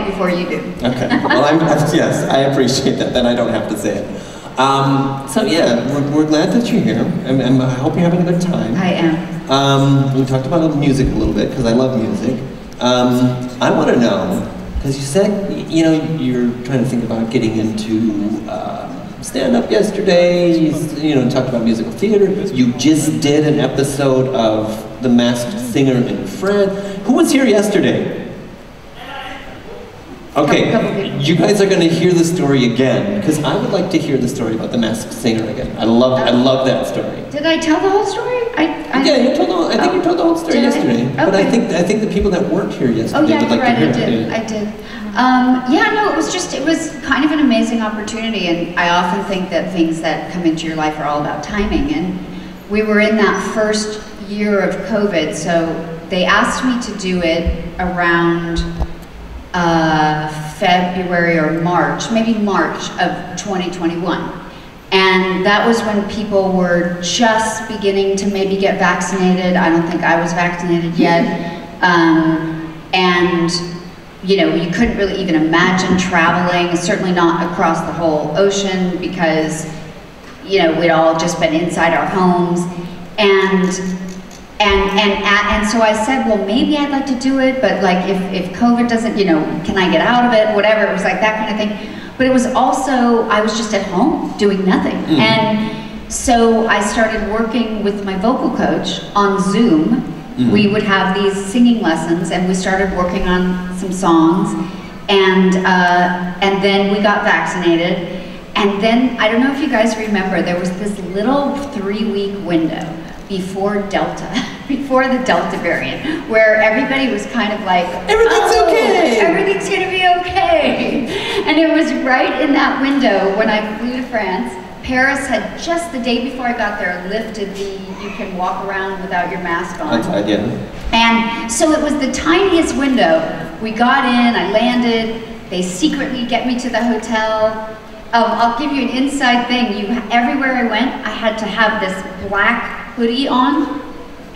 before you do. Okay. Well, yes, I appreciate that. Then I don't have to say it. So yeah, we're glad that you're here, and I hope you're having a good time. I am. We talked about music a little bit, because I love music. I want to know, because you said, you know, you're trying to think about getting into stand-up yesterday, you know, talked about musical theater. You just did an episode of The Masked Singer in France. Who was here yesterday? Okay, you guys are going to hear the story again, because I would like to hear the story about The Masked Singer again. I love that story. Did I tell the whole story? Yeah, you told I think you told the whole story yesterday. Okay. But I think the people that weren't here yesterday would like to hear it. I did. Yeah, no, it was kind of an amazing opportunity, and I often think that things that come into your life are all about timing. And we were in that first year of COVID, so they asked me to do it around February or March, maybe March of 2021. And that was when people were just beginning to maybe get vaccinated. I don't think I was vaccinated yet. And you know, you couldn't really even imagine traveling, certainly not across the whole ocean, because, you know, we'd all just been inside our homes. And so I said, well, maybe I'd like to do it, but like if COVID doesn't, you know, can I get out of it, whatever. It was like that kind of thing. But it was also, I was just at home doing nothing. And so I started working with my vocal coach on Zoom. We would have these singing lessons, and we started working on some songs, and then we got vaccinated. And then, I don't know if you guys remember, there was this little 3-week window before Delta, before the Delta variant, where everybody was kind of like, everything's okay! Everything's gonna be okay! And it was right in that window when I flew to France. Paris had just the day before I got there lifted the, you can walk around without your mask on. Outside, yeah. And so it was the tiniest window. We got in, I landed, they secretly get me to the hotel. I'll give you an inside thing. Everywhere I went, I had to have this black hoodie on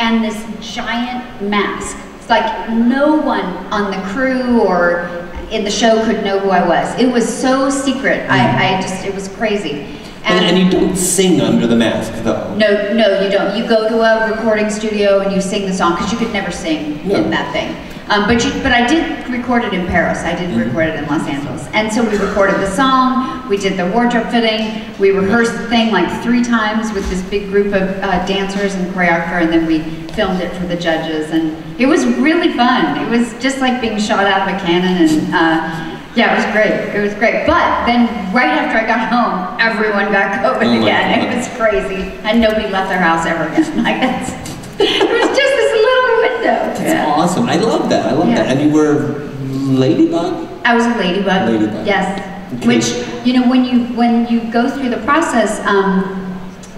and this giant mask. It's like no one on the crew or in the show could know who I was. It was so secret. It was crazy. And you don't sing under the mask, though. No, you don't. You go to a recording studio and you sing the song, because you could never sing in that thing. But I did record it in Paris. I didn't record it in Los Angeles. And so we recorded the song, we did the wardrobe fitting, we rehearsed the thing like 3 times with this big group of dancers and choreographer, and then we filmed it for the judges. And it was really fun. It was just like being shot out of a cannon, and yeah, it was great. It was great. But then right after I got home, everyone got COVID again. It was crazy. And nobody left their house ever again. Like it was just this little window. That's awesome. I love that. I love that. And you were Ladybug? I was a ladybug. Ladybug. Yes. Okay. Which, you know, when you go through the process,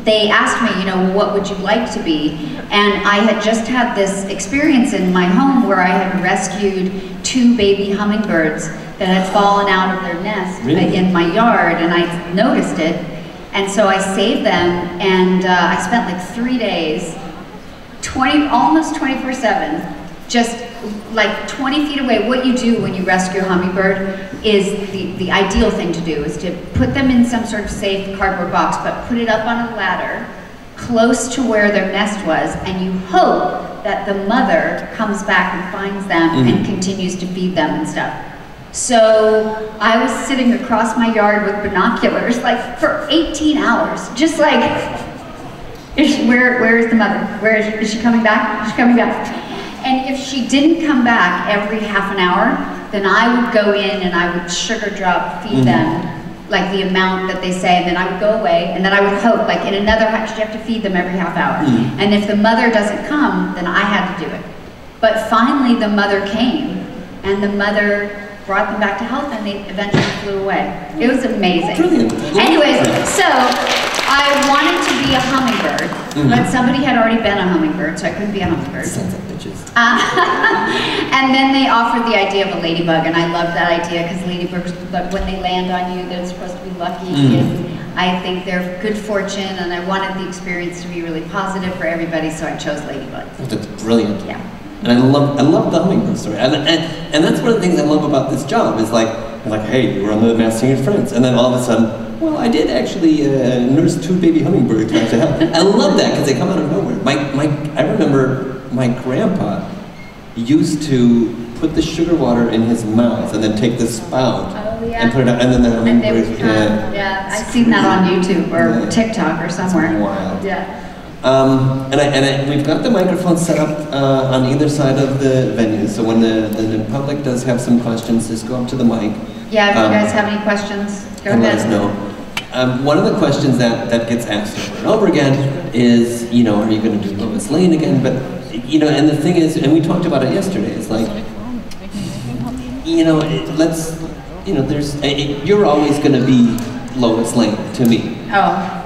they asked me, you know, what would you like to be? And I had just had this experience in my home where I had rescued 2 baby hummingbirds that had fallen out of their nest in my yard, and I noticed it. And so I saved them, and I spent like 3 days, almost 24/7, just like 20 feet away. What you do when you rescue a hummingbird is the ideal thing to do is to put them in some sort of safe cardboard box, but put it up on a ladder close to where their nest was, and you hope that the mother comes back and finds them and continues to feed them and stuff. So I was sitting across my yard with binoculars like for 18 hours, just like, where is the mother? Is she coming back? Is she coming back? And if she didn't come back every half an hour, then I would go in and I would sugar drop feed them like the amount that they say, and then I would go away, and then I would hope, like in another, you have to feed them every half hour. And if the mother doesn't come, then I had to do it. But finally the mother came, and the mother brought them back to health, and they eventually flew away. It was amazing. Brilliant. Anyways, so I wanted to be a hummingbird, but somebody had already been a hummingbird, so I couldn't be a hummingbird. Sounds like bitches. And then they offered the idea of a ladybug, and I loved that idea because ladybugs, when they land on you, they're supposed to be lucky, and I think they're good fortune, and I wanted the experience to be really positive for everybody, so I chose ladybugs. That's brilliant. Yeah. And I love the hummingbird story. And that's one of the things I love about this job is like, hey, you were on the Masked Singer France, and then all of a sudden, well, I did actually nurse 2 baby hummingbirds back to health. I love that because they come out of nowhere. I remember my grandpa used to put the sugar water in his mouth and then take the spout and put it out, and then the hummingbird. Yeah, I've seen that on YouTube or TikTok or somewhere. It's wild. Yeah. We've got the microphone set up on either side of the venue, so when the public does have some questions, just go up to the mic. Yeah, if you guys have any questions, go ahead. Let us know. One of the questions that gets asked over and over again is, are you going to do Lois Lane again? But, and the thing is, and we talked about it yesterday, it's like, you're always going to be Lois Lane to me. Oh.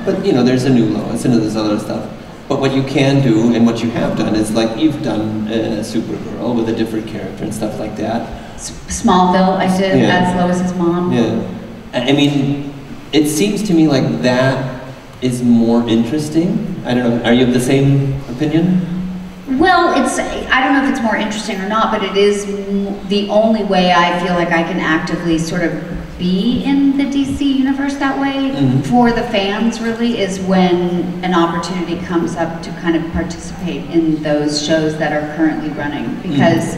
But there's a new Lois and there's other stuff. But what you can do and what you have done is like you've done Supergirl with a different character and stuff like that. Smallville, I did as Lois's mom. Yeah. I mean, it seems to me like that is more interesting. I don't know. Are you of the same opinion? Well, I don't know if it's more interesting or not, but it is the only way I feel like I can actively sort of be in the DC universe that way for the fans, really, is when an opportunity comes up to kind of participate in those shows that are currently running because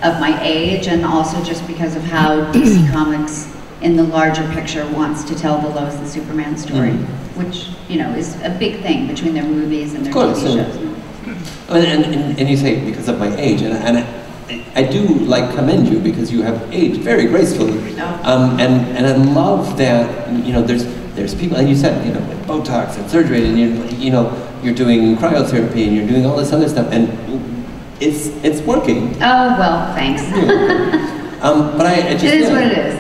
of my age and also just because of how DC Comics in the larger picture wants to tell the Lois and Superman story, which, is a big thing between their movies and their TV shows. And you say because of my age, and I do commend you because you have aged very gracefully, and I love that there's people, and you said with Botox and surgery, and you're doing cryotherapy and you're doing all this other stuff, and it's working. Oh well, thanks. But I just it is what it is.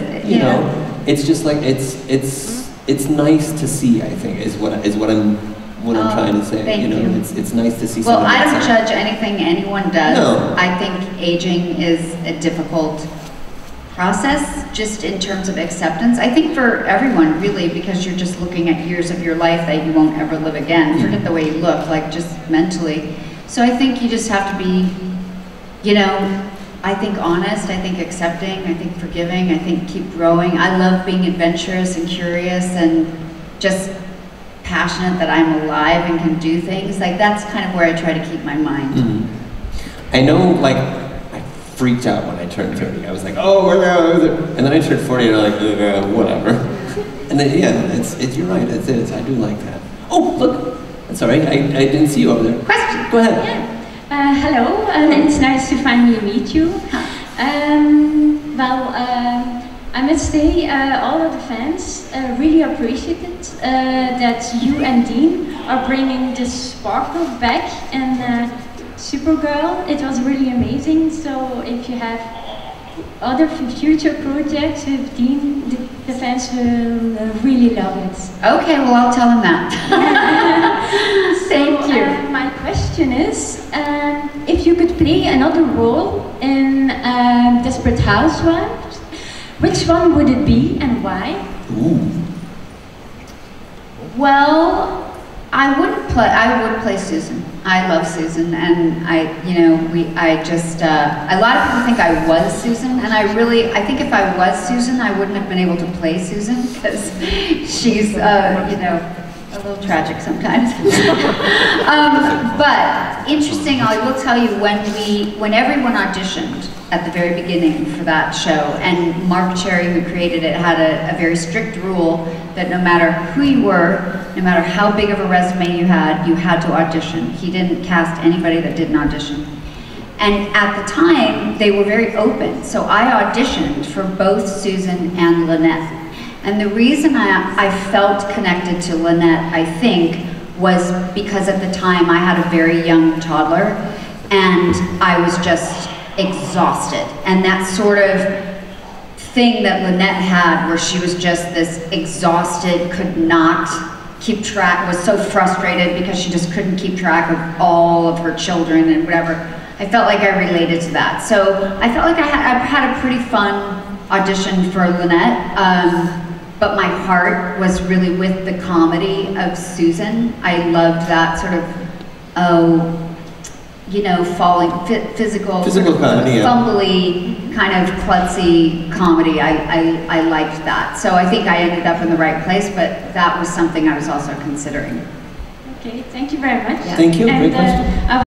It's just like it's nice to see. I think is what I'm trying to say. Thank you. It's nice to see. Well, I don't judge anything anyone does. No. I think aging is a difficult process, just in terms of acceptance. I think for everyone, really, because you're just looking at years of your life that you won't ever live again. Forget the way you look, just mentally. So I think you just have to be, I think honest, I think accepting, I think forgiving, I think keep growing. I love being adventurous and curious and just passionate that I'm alive and can do things. That's kind of where I try to keep my mind. I know, I freaked out when I turned 30. I was like, oh, and then I turned 40 and I'm like, whatever. And then, you're right, it is. I do like that. Oh, look, that's all right. I didn't see you over there. Question. Go ahead. Yeah. Hello, it's nice to finally meet you. I must say, all of the fans really appreciate it that you and Dean are bringing this sparkle back, and Supergirl, it was really amazing. So if you have other future projects with Dean, the fans will really love it. Okay, well I'll tell him that. Thank you. My question is, if you could play another role in Desperate Housewives, which one would it be and why? Ooh. Well, I would play Susan. I love Susan, and a lot of people think I was Susan, and I think if I was Susan, I wouldn't have been able to play Susan, because she's, a little tragic sometimes. But interesting, I will tell you, when everyone auditioned at the very beginning for that show, and Mark Cherry, who created it, had a very strict rule that no matter who you were, no matter how big of a resume you had to audition. He didn't cast anybody that didn't audition. And at the time, they were very open. So I auditioned for both Susan and Lynette. And the reason I felt connected to Lynette, I think, was because at the time I had a very young toddler, and I was just exhausted. And that sort of thing that Lynette had, where she was just this exhausted, could not keep track, was so frustrated because she just couldn't keep track of all of her children and whatever. I felt like I related to that. So I felt like I had a pretty fun audition for Lynette, but my heart was really with the comedy of Susan. I loved that sort of, you know, physical comedy, yeah. fumbly, kind of klutzy comedy. I liked that. So I think I ended up in the right place, but that was something I was also considering. Okay, thank you very much. Yeah. Thank you, great And, question.